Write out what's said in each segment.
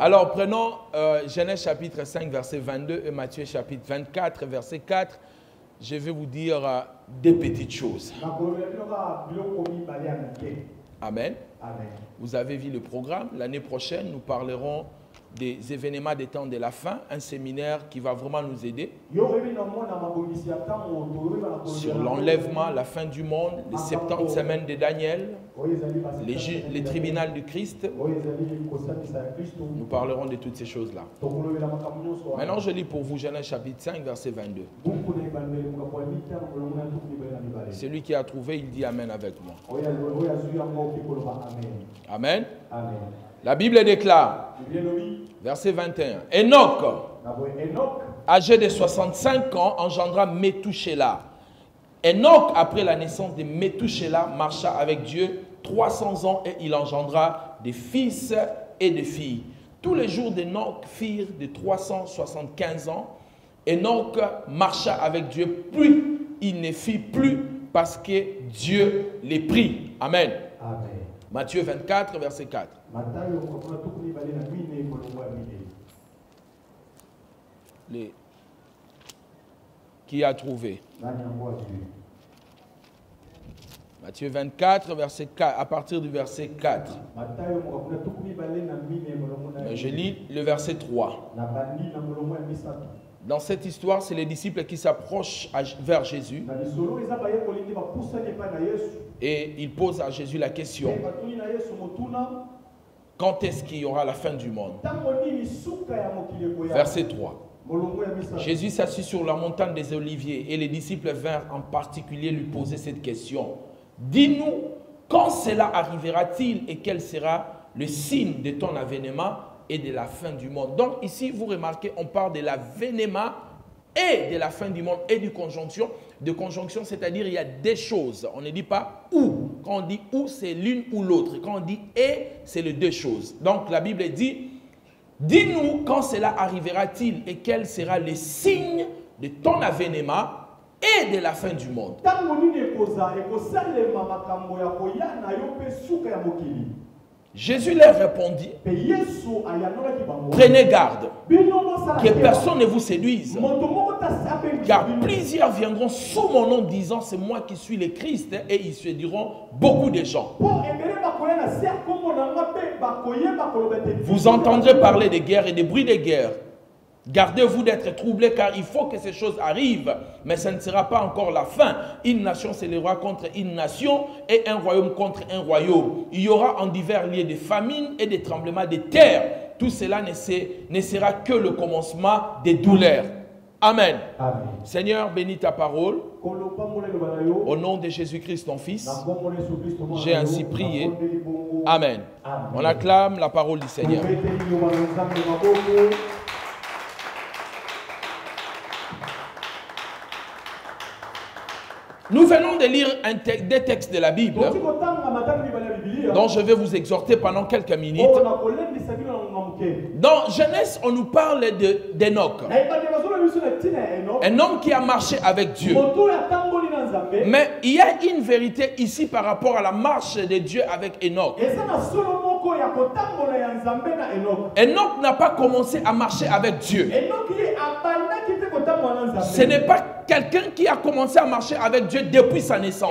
Alors prenons Genèse chapitre 5 verset 22 et Matthieu chapitre 24 verset 4. Je vais vous dire des petites choses. Amen. Amen. Vous avez vu le programme. L'année prochaine, nous parlerons des événements des temps de la fin, un séminaire qui va vraiment nous aider sur l'enlèvement, la fin du monde, les 70 semaines de Daniel, les tribunaux du Christ. Nous parlerons de toutes ces choses-là. Maintenant, je lis pour vous Genèse chapitre 5, verset 22. Celui qui a trouvé, il dit Amen avec moi. Amen. Amen. La Bible déclare, verset 21, Enoch, âgé de 65 ans, engendra Métouchéla. Enoch, après la naissance de Métouchéla, marcha avec Dieu 300 ans et il engendra des fils et des filles. Tous les jours d'Enoch firent de 375 ans. Enoch marcha avec Dieu, puis il ne fit plus parce que Dieu les prit. Amen. Amen. Matthieu 24, verset 4. Qui a trouvé? Matthieu 24, verset 4, à partir du verset 4. Je lis le verset 3. Dans cette histoire, c'est les disciples qui s'approchent vers Jésus et ils posent à Jésus la question: quand est-ce qu'il y aura la fin du monde? Verset 3. Jésus s'assit sur la montagne des Oliviers et les disciples vinrent en particulier lui poser cette question: dis-nous, quand cela arrivera-t-il et quel sera le signe de ton avènement et de la fin du monde? Donc ici, vous remarquez, on parle de l'avènement et de la fin du monde et de conjonction. De conjonction, c'est-à-dire il y a des choses. On ne dit pas ou. Quand on dit ou, c'est l'une ou l'autre. Quand on dit et, c'est les deux choses. Donc la Bible dit, dis-nous quand cela arrivera-t-il et quel sera le signe de ton avènement et de la fin du monde. Jésus leur répondit: prenez garde que personne ne vous séduise, car plusieurs viendront sous mon nom disant c'est moi qui suis le Christ, et ils séduiront beaucoup de gens. Vous entendrez parler de guerre et de bruits de guerre. Gardez-vous d'être troublés, car il faut que ces choses arrivent, mais ce ne sera pas encore la fin. Une nation s'élèvera contre une nation et un royaume contre un royaume. Il y aura en divers lieux des famines et des tremblements de terre. Tout cela ne sera que le commencement des douleurs. Amen. Amen. Seigneur, bénis ta parole. Au nom de Jésus-Christ, ton Fils, j'ai ainsi prié. Amen. Amen. On acclame la parole du Seigneur. Nous venons de lire des textes de la Bible dont je vais vous exhorter pendant quelques minutes. Dans Genèse, on nous parle d'Enoch, un homme qui a marché avec Dieu. Mais il y a une vérité ici par rapport à la marche de Dieu avec Enoch. Enoch n'a pas commencé à marcher avec Dieu. Ce n'est pas quelqu'un qui a commencé à marcher avec Dieu depuis sa naissance.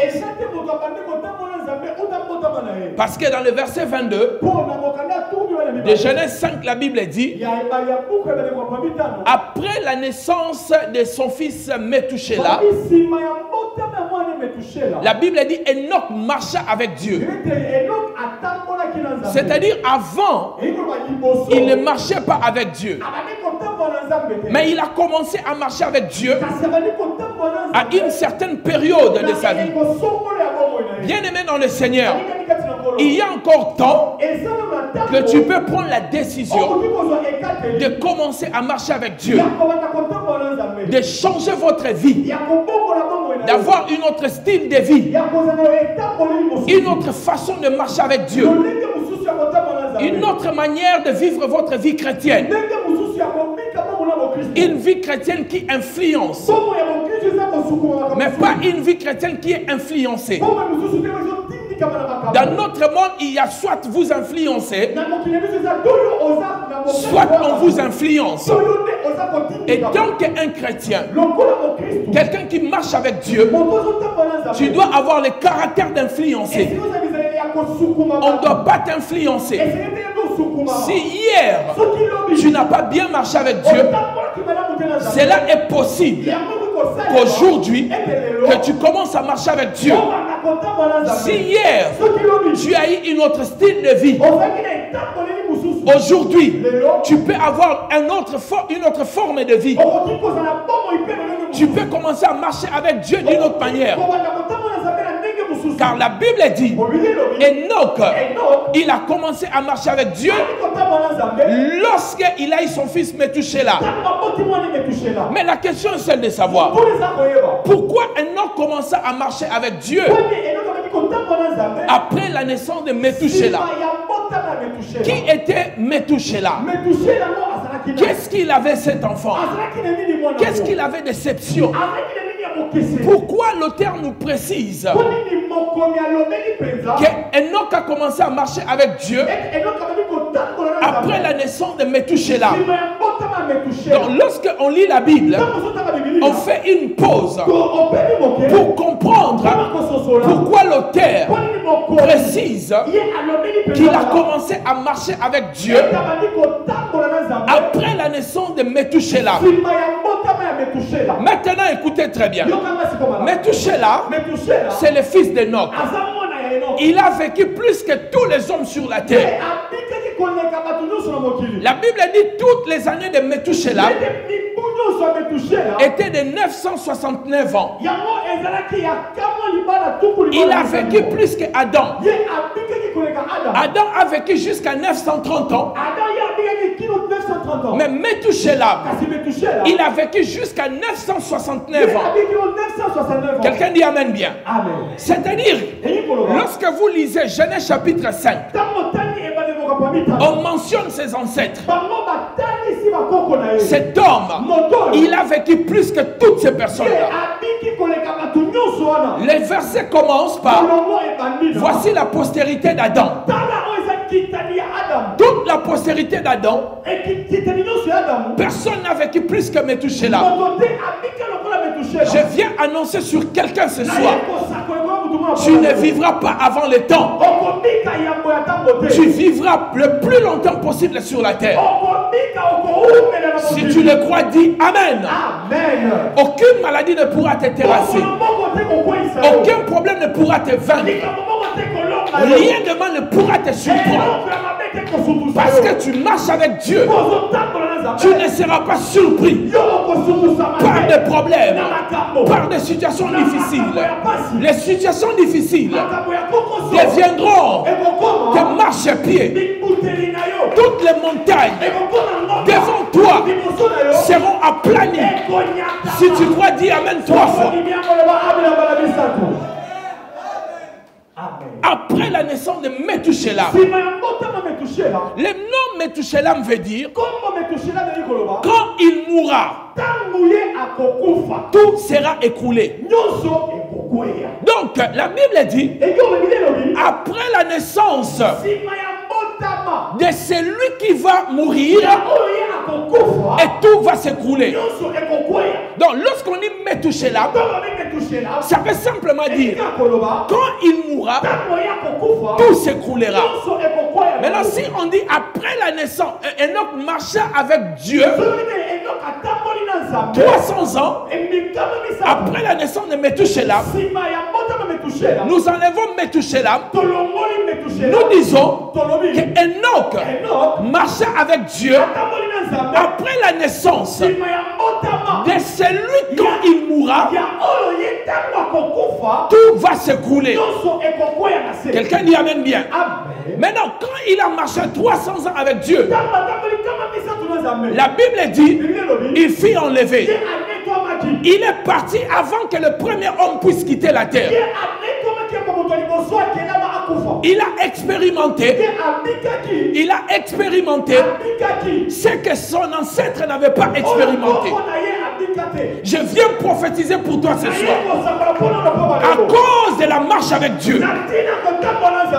Parce que dans le verset 22 de Genèse 5, la Bible dit: après la naissance de son fils Métouchéla, la Bible dit Enoch marcha avec Dieu. C'est-à-dire avant, il ne marchait pas avec Dieu. Mais il a commencé à marcher avec Dieu à une certaine période de sa vie. Bien-aimé dans le Seigneur, il y a encore temps que tu peux prendre la décision de commencer à marcher avec Dieu, de changer votre vie, d'avoir une autre style de vie, une autre façon de marcher avec Dieu, une autre manière de vivre votre vie chrétienne, une vie chrétienne qui influence, mais pas une vie chrétienne qui est influencée. Dans notre monde, il y a soit vous influencez, soit on vous influence. Et tant qu'un chrétien, quelqu'un qui marche avec Dieu, tu dois avoir le caractère d'influencer. On ne doit pas t'influencer. Si hier, tu n'as pas bien marché avec Dieu, cela est possible qu'aujourd'hui, que tu commences à marcher avec Dieu. Si hier, tu as eu une autre style de vie, aujourd'hui, tu peux avoir une autre forme de vie. Tu peux commencer à marcher avec Dieu d'une autre manière. Car la Bible dit, Enoch, il a commencé à marcher avec Dieu lorsqu'il a eu son fils Métouchéla. Mais la question est celle de savoir, pourquoi Enoch commença à marcher avec Dieu après la naissance de Métouchéla? Qui était Métouchéla? Qu'est-ce qu'il avait cet enfant? Qu'est-ce qu'il avait d'exception? Pourquoi l'auteur nous précise qu'Enoch a commencé à marcher avec Dieu après la naissance de Métouchéla? Donc lorsque on lit la Bible, on fait une pause pour comprendre pourquoi l'auteur précise qu'il a commencé à marcher avec Dieu après la naissance de Métouchéla. Maintenant écoutez très bien. Métouchéla, c'est le fils d'Enoch. Il a vécu plus que tous les hommes sur la terre. La Bible dit toutes les années de Métouchéla étaient de 969 ans. Il a vécu plus qu'Adam. Adam a vécu jusqu'à 930 ans. Mais Métouchéla, il a vécu jusqu'à 969 ans. Quelqu'un dit Amen bien. C'est-à-dire, lorsque vous lisez Genèse chapitre 5, on mentionne ses ancêtres. Cet homme, il a vécu plus que toutes ces personnes-là. Les versets commencent par voici la postérité d'Adam. Toute la postérité d'Adam, personne n'a vécu plus que Métouchéla. Je viens annoncer sur quelqu'un ce soir. Tu ne vivras pas avant le temps. Tu vivras le plus longtemps possible sur la terre. Si tu le crois, dis Amen. Aucune maladie ne pourra te terrasser. Aucun problème ne pourra te vaincre. Rien de mal ne pourra te surprendre. Parce que tu marches avec Dieu. Tu ne seras pas surpris par des problèmes, par des situations difficiles. Les situations difficiles deviendront des marchepieds. Toutes les montagnes devant toi seront aplanies. Si tu crois, dis Amen 3 fois. Après la naissance de Métouchéla, le nom Métouchéla veut dire quand il mourra, tout sera écroulé. Donc la Bible dit après la naissance de celui qui va mourir, et tout va s'écrouler. Donc lorsqu'on dit Métouchéla, ça veut simplement dire quand il mourra, tout s'écroulera. Maintenant si on dit après la naissance, Enoch marcha avec Dieu 300 ans après la naissance de Métouchéla, nous enlevons Métouchéla, nous disons que Enoch marcha avec Dieu après la naissance de celui quand il mourra, tout va s'écrouler. Quelqu'un dit Amen bien. Maintenant, quand il a marché 300 ans avec Dieu, la Bible dit, il fut enlevé. Il est parti avant que le premier homme puisse quitter la terre. Il a expérimenté ce que son ancêtre n'avait pas expérimenté. Je viens prophétiser pour toi ce soir. À cause de la marche avec Dieu,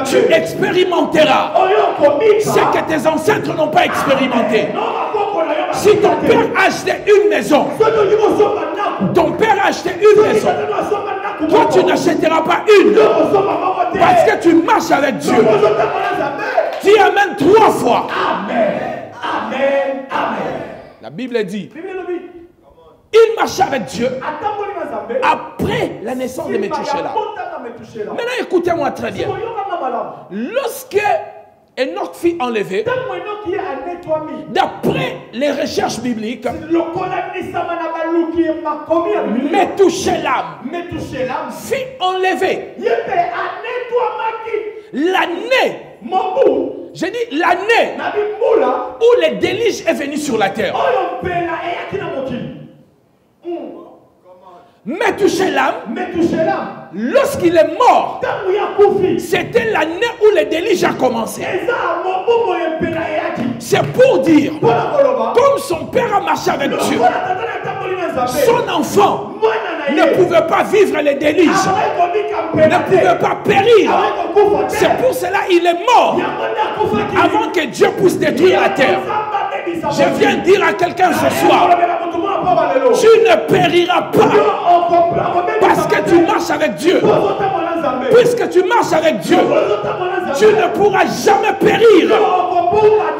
tu expérimenteras ce que tes ancêtres n'ont pas expérimenté. Si ton père a acheté une maison, ton père a acheté une maison, toi tu n'achèteras pas une, parce que tu marches avec Dieu. Dis Amen 3 fois. Amen. Amen. Amen. La Bible dit, il marchait avec Dieu après la naissance de Métouchéla. Maintenant écoutez-moi très bien. Lorsque Enoch fut enlevé, d'après les recherches bibliques, Métouchéla fut enlevé l'année, j'ai dit l'année où le déluge est venu sur la terre. Métouchéla, lorsqu'il est mort, c'était l'année où le déluge a commencé. C'est pour dire, comme son père a marché avec Dieu, son enfant ne pouvait pas vivre les déluges, ne pouvait pas périr. C'est pour cela qu'il est mort avant que Dieu puisse détruire la terre. Je viens dire à quelqu'un ce soir, tu ne périras pas parce que tu marches avec Dieu. Puisque tu marches avec Dieu, tu ne pourras jamais périr.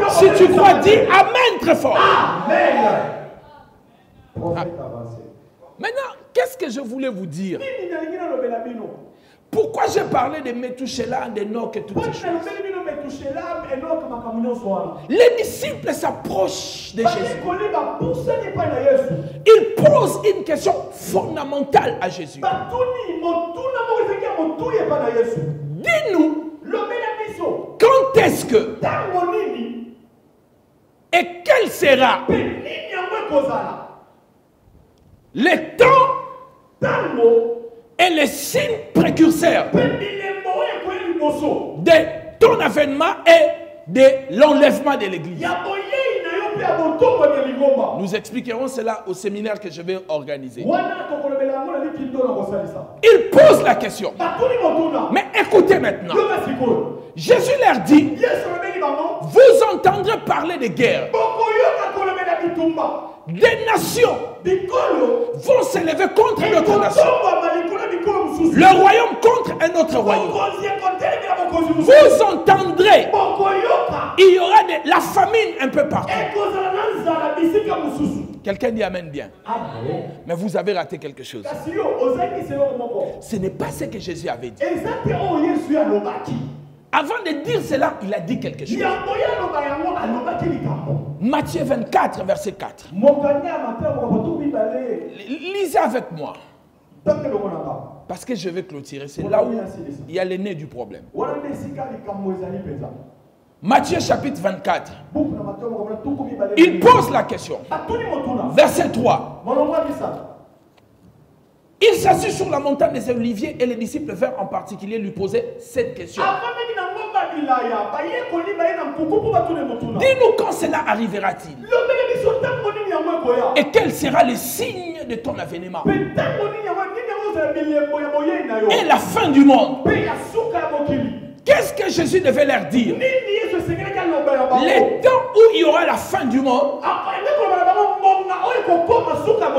Si tu crois, dis Amen très fort. Ah. Maintenant, qu'est-ce que je voulais vous dire? Pourquoi j'ai parlé de Métouchéla, d'Enoch et toutes ces choses? Les disciples s'approchent de Jésus. Ils posent une question fondamentale à Jésus. Dis-nous, quand est-ce que et quel sera le temps et les signes précurseurs de ton avènement et de l'enlèvement de l'église. Nous expliquerons cela au séminaire que je vais organiser. Il pose la question. Mais écoutez maintenant. Jésus leur dit, vous entendrez parler de guerre. Des nations vont s'élever contre notre nation. Le royaume contre un autre royaume. Vous entendrez, il y aura la famine un peu partout. Quelqu'un dit Amen bien. Mais vous avez raté quelque chose. Ce n'est pas ce que Jésus avait dit. Avant de dire cela, il a dit quelque chose. Matthieu 24, verset 4. Lisez avec moi. Parce que je vais clôturer. C'est là où il y a le nez du problème. Matthieu chapitre 24. Il pose la question. Verset 3. Il s'assit sur la montagne des Oliviers et les disciples vinrent en particulier lui poser cette question. Dis-nous quand cela arrivera-t-il? Et quel sera le signe de ton avènement? Et la fin du monde. Qu'est-ce que Jésus devait leur dire? Les temps où il y aura la fin du monde.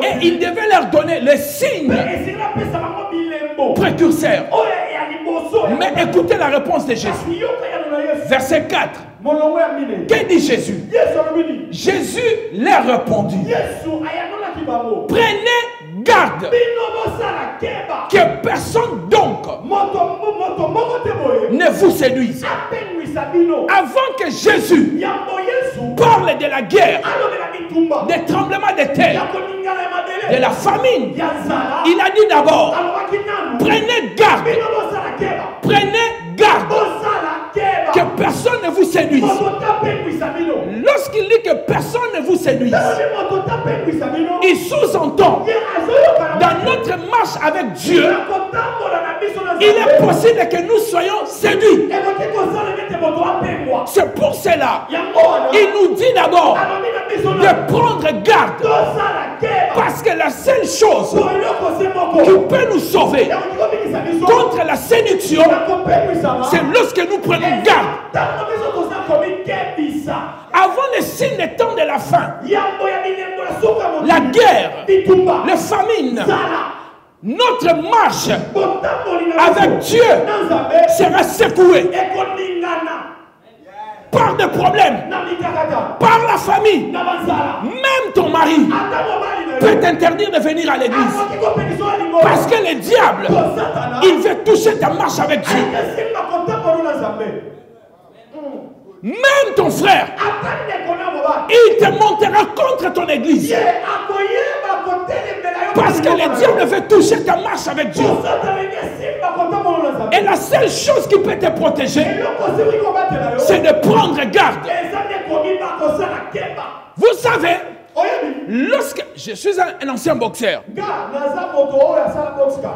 Et il devait leur donner les signes précurseurs. Mais écoutez la réponse de Jésus. Verset 4. Que dit Jésus? Jésus leur répondit. Prenez garde que personne donc ne vous séduise. Avant que Jésus parle de la guerre, des tremblements de terre, de la famine, il a dit d'abord, prenez garde, que personne ne vous séduise. Lorsqu'il dit que personne ne vous séduise, il sous-entend, dans notre marche avec Dieu, il est possible que nous soyons séduits. C'est pour cela, il nous dit d'abord de prendre garde. Parce que la seule chose qui peut nous sauver, contre la séduction, c'est lorsque nous prenons garde. Avant les signes des temps de la fin, la guerre, la famine, notre marche avec Dieu sera secouée par des problèmes, par la famille. Même ton mari peut t'interdire de venir à l'église parce que le diable, il veut toucher ta marche avec Dieu. Même ton frère, il te montera contre ton église parce que le diable veut toucher ta marche avec Dieu. Et la seule chose qui peut te protéger, c'est de prendre garde. Vous savez, lorsque je suis un ancien boxeur,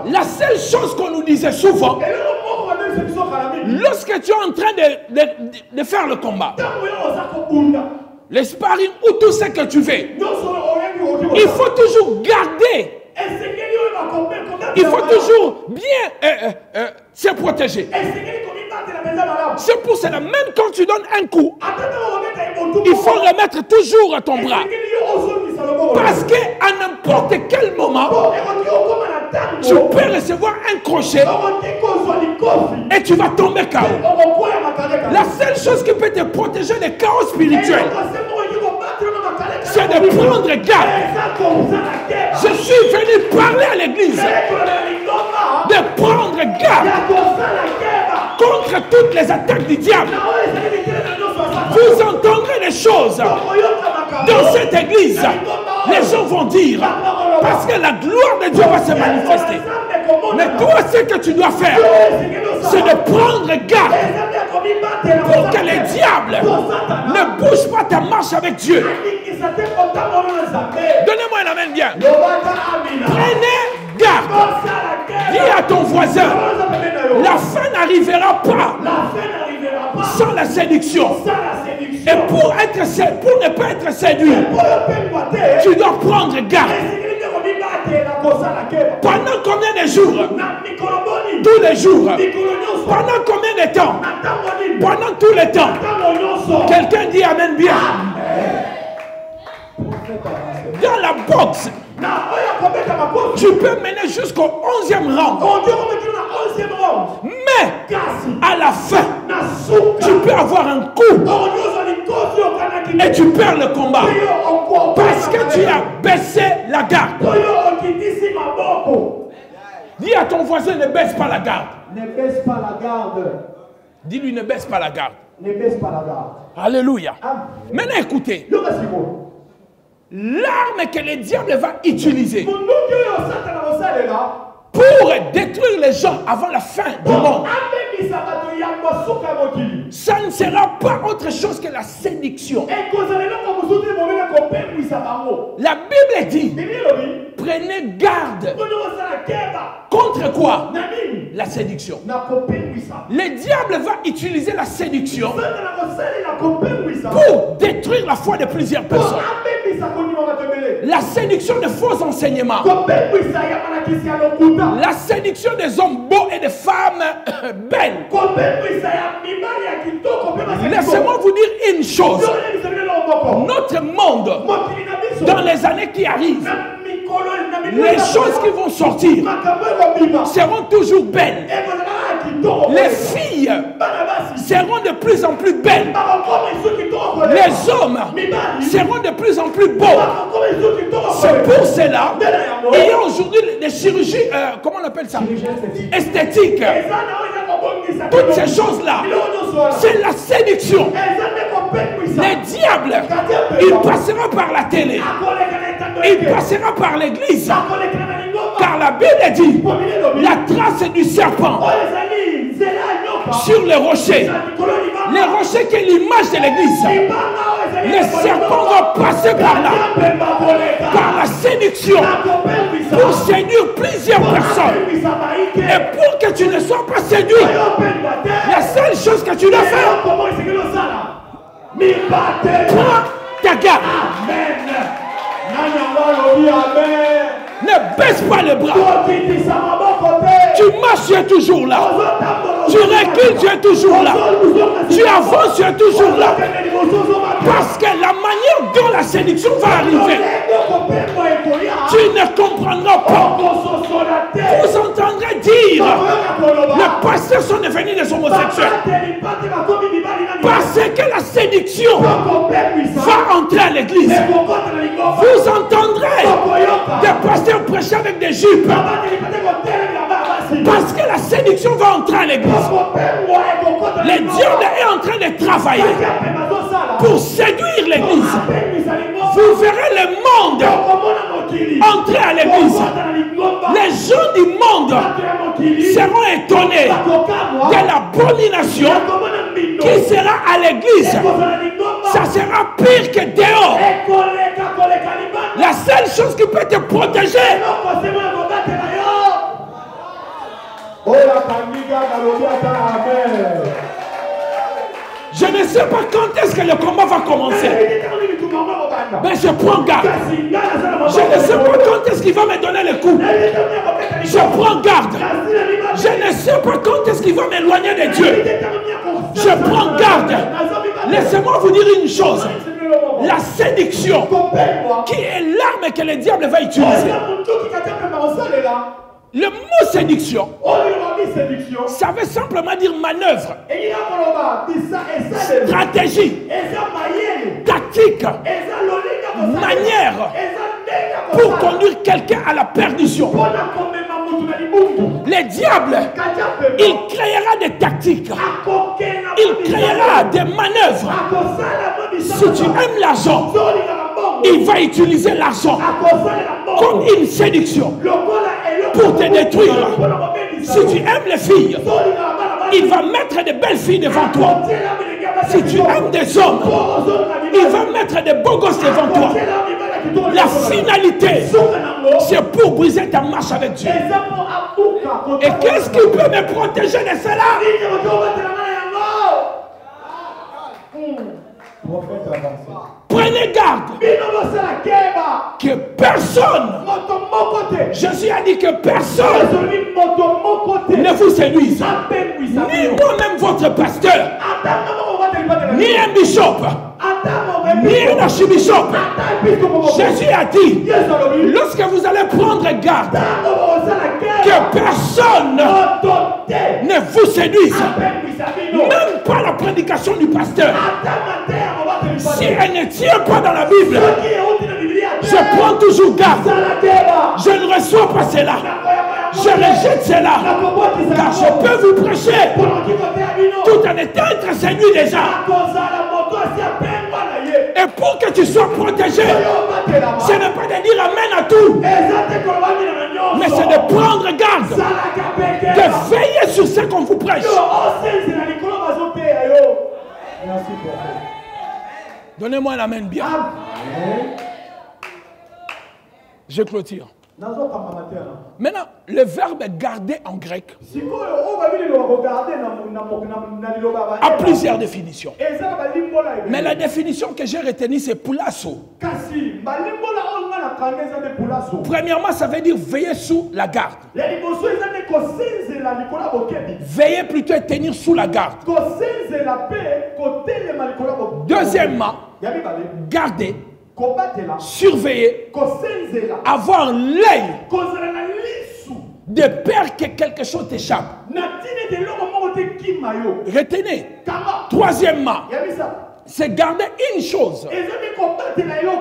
la seule chose qu'on nous disait souvent, lorsque tu es en train de faire le combat, le sparring ou tout ce que tu fais, il faut toujours garder, il faut toujours bien se protéger. C'est pour cela, même quand tu donnes un coup, il faut remettre toujours ton bras. Parce qu'à n'importe quel moment, tu peux recevoir un crochet et tu vas tomber KO. La seule chose qui peut te protéger des chaos spirituels, c'est de prendre garde. Je suis venu parler à l'église de prendre garde contre toutes les attaques du diable. Vous entendrez des choses dans cette église. Les gens vont dire, parce que la gloire de Dieu va se manifester. Mais toi, ce que tu dois faire, c'est de prendre garde pour que les diables ne bougent pas ta marche avec Dieu. Donnez-moi un amen bien. Prenez garde. Dis à ton voisin, la fin n'arrivera pas sans la séduction. Et pour ne pas être séduit, tu dois prendre garde. Pendant combien de jours? Tous les jours. Pendant combien de temps? Pendant tout le temps. Quelqu'un dit amen bien. Dans la boxe, tu peux mener jusqu'au 11e round. Mais à la fin, tu peux avoir un coup et tu perds le combat parce que tu as baissé la garde. Dis à ton voisin, ne baisse pas la garde. Ne baisse pas la garde. Dis-lui, ne baisse pas la garde. Ne baisse pas la garde. Alléluia. Maintenant écoutez. L'arme que le diable va utiliser pour détruire les gens avant la fin du monde, ça ne sera pas autre chose que la séduction. La Bible dit, prenez garde contre quoi? La séduction. Le diable va utiliser la séduction pour détruire la foi de plusieurs personnes. La séduction de faux enseignements. La séduction des hommes beaux et des femmes belles. Laissez-moi vous dire une chose. Notre monde, dans les années qui arrivent, les choses qui vont sortir seront toujours belles. Les filles seront de plus en plus belles. Les hommes seront de plus en plus beaux. C'est pour cela qu'il y a aujourd'hui des chirurgies, comment on appelle ça? Esthétiques. Toutes ces choses-là, c'est la séduction. Le diable, il passera par la télé. Il passera par l'église. Car la Bible dit, la trace du serpent sur les rochers. Les rochers qui est l'image de l'église. Les serpents vont passer par là. Par la séduction. Pour séduire plusieurs personnes. Et pour que tu ne sois pas séduit, la seule chose que tu dois faire, prends ta garde. Ne baisse pas le bras. Tu marches, tu es toujours là. Tu recules, tu es toujours là. Tu avances, tu es toujours là. Parce que la manière dont la séduction va arriver, tu ne comprendras pas. Vous entendrez dire, les pasteurs sont devenus des homosexuels. Parce que la séduction va entrer à l'église. Vous entendrez des pasteurs prêcher avec des jupes. Parce que la séduction va entrer à l'église. Le diable est en train de travailler pour séduire l'église. Vous verrez le monde entrer à l'église. Les gens du monde seront étonnés de l'abomination qui sera à l'église. Ça sera pire que dehors. La seule chose qui peut te protéger, je ne sais pas quand est-ce que le combat va commencer. Mais je prends garde. Je ne sais pas quand est-ce qu'il va me donner le coup. Je prends garde. Je ne sais pas quand est-ce qu'il va m'éloigner de Dieu. Je prends garde. Laissez-moi vous dire une chose. La séduction, qui est l'arme que le diable va utiliser. Le mot séduction, ça veut simplement dire manœuvre, stratégie, tactique, manière pour conduire quelqu'un à la perdition. Le diable, il créera des tactiques, il créera des manœuvres. Si tu aimes l'argent, il va utiliser l'argent comme une séduction pour te détruire. Si tu aimes les filles, il va mettre de belles filles devant toi. Si tu aimes des hommes, il va mettre des beaux gosses devant toi. La finalité, c'est pour briser ta marche avec Dieu. Et qu'est-ce qui peut me protéger de cela? Prenez garde que personne, Jésus a dit que personne ne vous séduise, ni moi-même votre pasteur, ni un bishop, ni un archibishop. Jésus a dit, lorsque vous allez prendre garde que personne ne vous séduise, même pas la prédication du pasteur, si elle ne tient pas dans la Bible, je prends toujours garde. Je ne reçois pas cela. Je rejette cela. Car je peux vous prêcher tout en étant très séduit déjà. Et pour que tu sois protégé, ce n'est pas de dire amen à tout, mais c'est de prendre garde, de veiller sur ce qu'on vous prêche. Donnez-moi un amen bien. Je clôture. Maintenant, le verbe garder en grec a plusieurs définitions. Mais la définition que j'ai retenue, c'est poulasso. Premièrement, ça veut dire veiller sous la garde. Veiller plutôt et tenir sous la garde. Deuxièmement, garder, surveiller, avoir l'œil de peur que quelque chose t'échappe. Retenez. Troisièmement, c'est garder une chose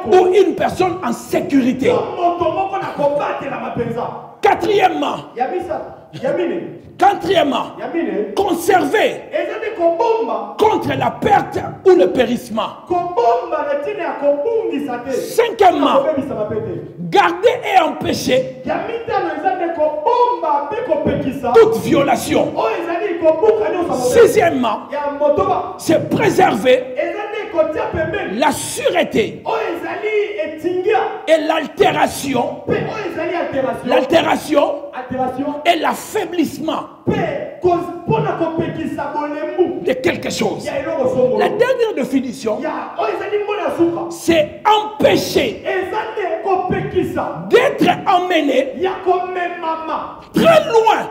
ou une personne en sécurité. Quatrièmement, conserver contre la perte ou le périssement. Cinquièmement, garder et empêcher toute violation. Sixièmement, c'est préserver la sûreté et l'altération et l'affaiblissement de quelque chose. La dernière définition, c'est empêcher d'être emmené très loin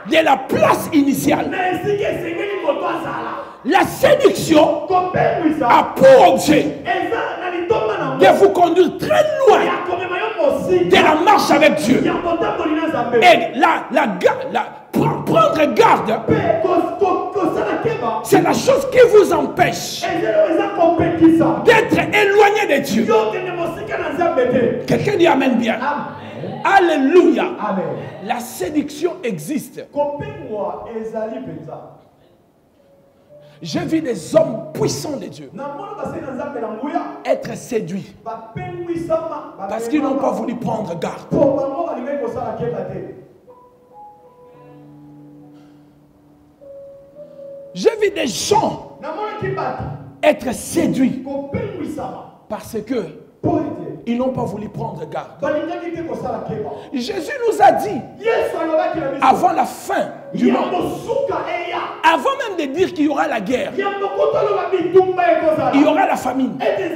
de la place initiale. La séduction a pour objet de vous conduire très loin de la marche avec Dieu. Et prendre garde, c'est la chose qui vous empêche d'être éloigné de Dieu. Quelqu'un dit Amen bien. Alléluia. La séduction existe. J'ai vu des hommes puissants de Dieu être séduits parce qu'ils n'ont pas voulu prendre garde. J'ai vu des gens être séduits parce que ils n'ont pas voulu prendre garde. Jésus nous a dit, avant la fin du monde, avant même de dire qu'il y aura la guerre, il y aura la famine, il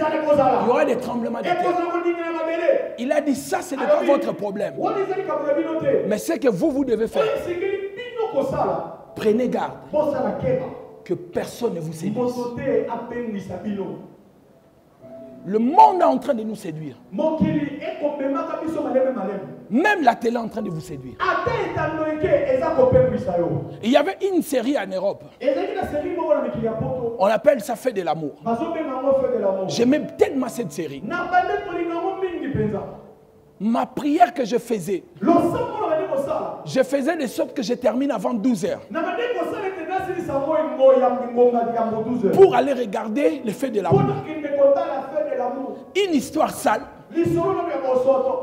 y aura des tremblements de terre. Il a dit ça, ce n'est pas votre problème. Mais c'est que vous devez faire. Prenez garde que personne ne vous séduise. Le monde est en train de nous séduire. Même la télé est en train de vous séduire. Il y avait une série en Europe. On appelle ça Fait de l'amour. J'aimais tellement cette série. Ma prière que je faisais de sorte que je termine avant 12 heures. Pour aller regarder le Fait de l'amour. Une histoire sale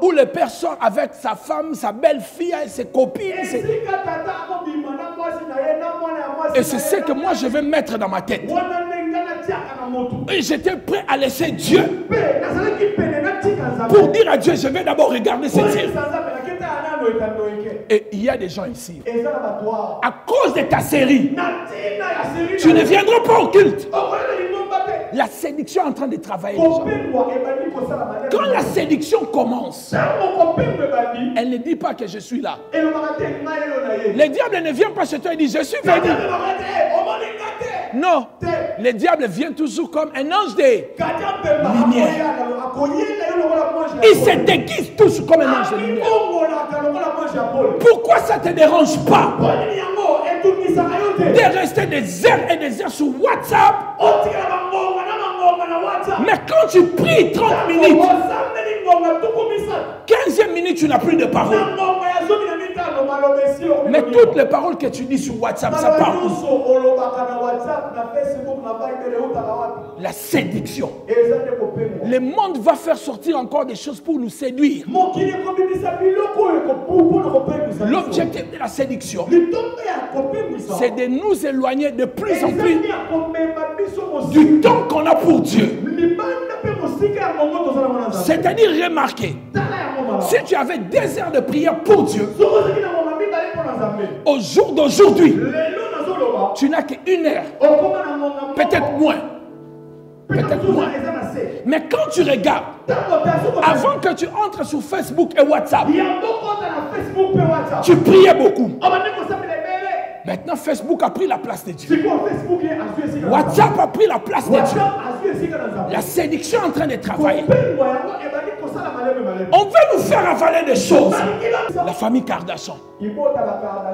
où le père sort avec sa femme, sa belle-fille et ses copines. Et c'est ce que moi je vais mettre dans ma tête. Et j'étais prêt à laisser Dieu pour dire à Dieu, je vais d'abord regarder cette série. Et il y a des gens ici, à cause de ta série, tu ne viendras pas au culte. La séduction est en train de travailler déjà. Quand la séduction commence, elle ne dit pas que je suis là. Le diable ne vient pas chez toi et dit je suis venu. Non, le diable vient toujours comme un ange de lumière. Il se déguise toujours comme un ange de lumière. Pourquoi ça ne te dérange pas de rester des heures et des heures sur WhatsApp? Mais quand tu pries 30 minutes, 15e minute, tu n'as plus de paroles. Mais toutes les paroles que tu dis sur WhatsApp, ça parle. La séduction. Le monde va faire sortir encore des choses pour nous séduire. L'objectif de la séduction, c'est de nous éloigner de plus en plus du temps qu'on a pour Dieu. C'est-à-dire, remarquez, si tu avais 2 heures de prière pour Dieu, au jour d'aujourd'hui, tu n'as qu'1 heure, peut-être moins. Peut-être moins. Mais quand tu regardes, avant que tu entres sur Facebook et WhatsApp, tu priais beaucoup. Maintenant, Facebook a pris la place de Dieu. WhatsApp a pris la place de Dieu. La séduction est en train de travailler. On veut nous faire avaler des choses. La famille Kardashian.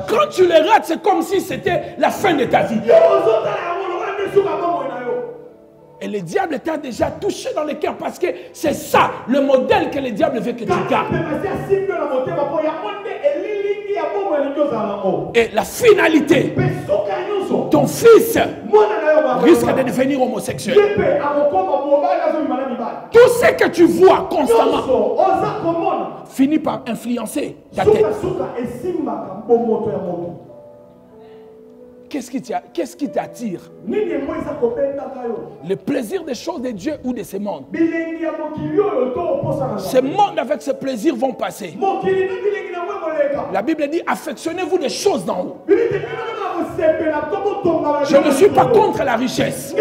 Quand tu les rates, c'est comme si c'était la fin de ta vie. Et le diable t'a déjà touché dans le cœur parce que c'est ça le modèle que le diable veut que tu gardes. Et la finalité, ton fils risque de devenir homosexuel. Tout ce que tu vois constamment finit par influencer ta tête. Qu'est-ce qui t'attire? Le plaisir des choses de Dieu ou de ce monde? Ce monde avec ce plaisir vont passer. La Bible dit, affectionnez-vous des choses d'en haut. Je ne suis pas contre la richesse.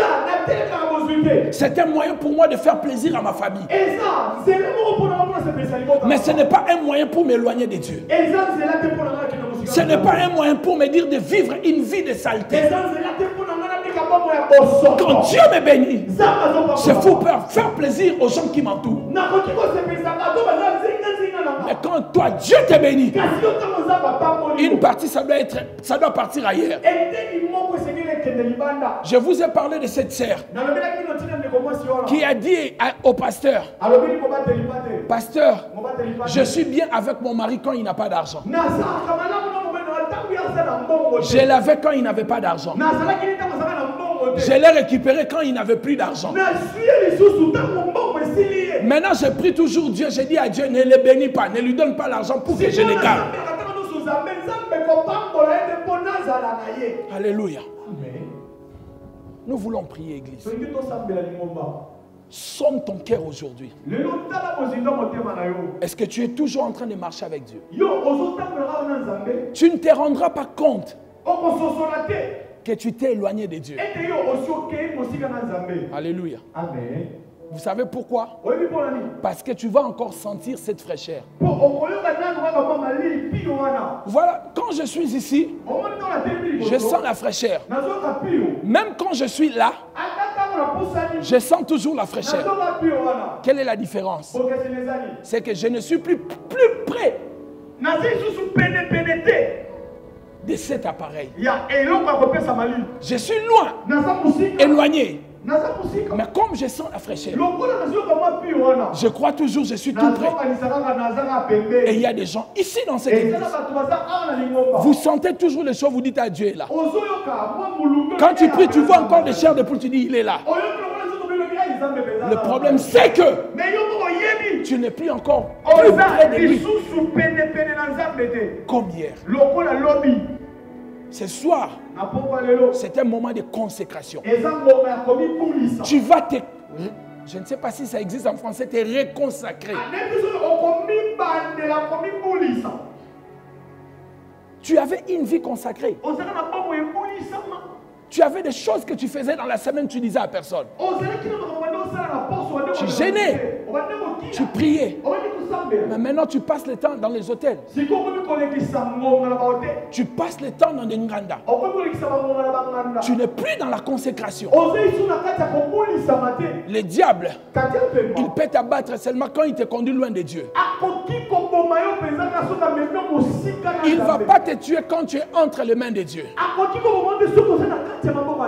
C'est un moyen pour moi de faire plaisir à ma famille. Mais ce n'est pas un moyen pour m'éloigner de Dieu. Ce n'est pas un moyen pour me dire de vivre une vie de saleté. Quand Dieu me bénit, je fous peur, faire plaisir aux gens qui m'entourent. Mais quand toi, Dieu te bénit, une partie, ça doit partir ailleurs. Je vous ai parlé de cette sœur qui a dit au pasteur, pasteur, je suis bien avec mon mari quand il n'a pas d'argent. Je l'avais quand il n'avait pas d'argent. Je l'ai récupéré quand il n'avait plus d'argent. Maintenant, je prie toujours Dieu. Je dis à Dieu, ne le bénis pas, ne lui donne pas l'argent pour que je le garde. Alléluia. Nous voulons prier, Église. Sonne ton cœur aujourd'hui. Est-ce que tu es toujours en train de marcher avec Dieu? Tu ne te rendras pas compte que tu t'es éloigné de Dieu. Alléluia. Amen. Vous savez pourquoi? Parce que tu vas encore sentir cette fraîcheur. Voilà, quand je suis ici, je sens la fraîcheur. Même quand je suis là, je sens toujours la fraîcheur. Quelle est la différence? C'est que je ne suis plus près de cet appareil. Je suis loin, éloigné. Mais comme je sens la fraîcheur, je crois toujours que je suis tout près. Et il y a des gens ici dans cette église. Vous sentez toujours les choses, vous dites à Dieu est là. Quand tu pries, tu vois encore des chairs de poule, tu dis il est là. Le problème c'est que tu n'es plus encore plus près de lui comme hier. Ce soir, c'est un moment de consécration. Tu vas te... Je ne sais pas si ça existe en français, te reconsacrer. Tu avais une vie consacrée. Tu avais des choses que tu faisais dans la semaine, tu disais à personne. Tu gênais. Tu priais. Mais maintenant, tu passes le temps dans les hôtels. Tu passes le temps dans des nganda. Tu n'es plus dans la consécration. Le diable, il peut t'abattre seulement quand il te conduit loin de Dieu. Il ne va pas te tuer quand tu es entre les mains de Dieu.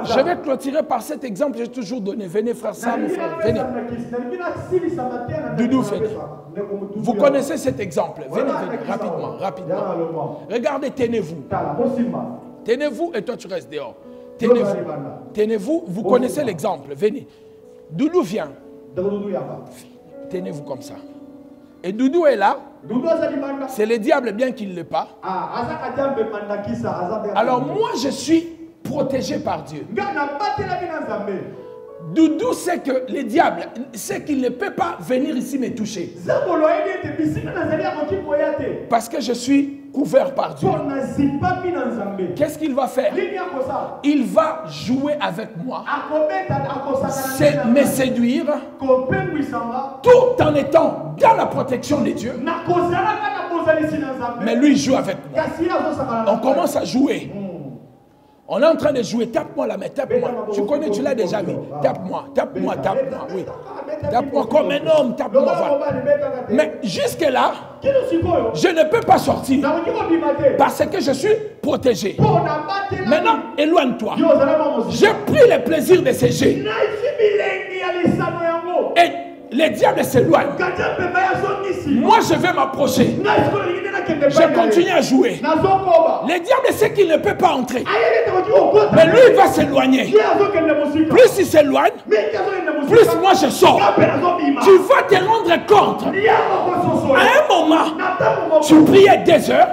Je vais clôturer par cet exemple que j'ai toujours donné. Venez frère Sam, frère, venez. Doudou, venez. Vous connaissez cet exemple. Venez, venez, rapidement, rapidement. Regardez, tenez-vous. Tenez-vous et toi tu restes dehors. Tenez-vous. Tenez-vous, vous connaissez l'exemple. Venez. Doudou vient. Tenez-vous comme ça. Et Doudou est là. C'est le diable bien qu'il ne l'est pas. Alors moi je suis protégé par Dieu. Doudou sait que le diable sait qu'il ne peut pas venir ici me toucher. Parce que je suis couvert par Dieu. Qu'est-ce qu'il va faire? Il va jouer avec moi, me séduire, tout en étant dans la protection de Dieu. Mais lui il joue avec moi. On commence à jouer. On est en train de jouer. Tape-moi la main, tape-moi. Tu connais, tu l'as déjà vu. Tape-moi, tape-moi, tape-moi. Oui. Tape-moi comme un homme, tape-moi. Voilà. Mais jusque-là, je ne peux pas sortir parce que je suis protégé. Maintenant, éloigne-toi. J'ai pris le plaisir de ces jeux. Et le diable s'éloigne. Moi, je vais m'approcher. Je continue à jouer. Le diable sait qu'il ne peut pas entrer. Mais lui, il va s'éloigner. Plus il s'éloigne, plus moi je sors. Tu vas te rendre compte. À un moment, tu priais 2 heures.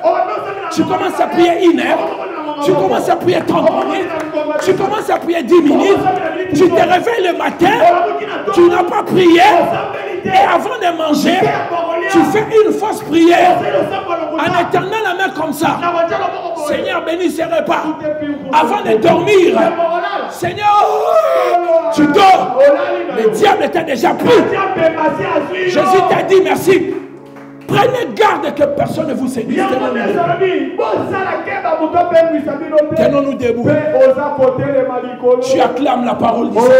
Tu commences à prier 1 heure. Tu commences à prier 30 minutes. Tu commences à prier 10 minutes. Tu te réveilles le matin. Tu n'as pas prié. Et avant de manger, tu fais une fausse prière en éternant la main comme ça. Seigneur, bénis ces repas. Avant de dormir, Seigneur, tu dors. Le diable t'a déjà pris. Jésus t'a dit merci. Prenez garde que personne ne vous séduise. Tenons-nous debout. Tu acclames la parole du Seigneur.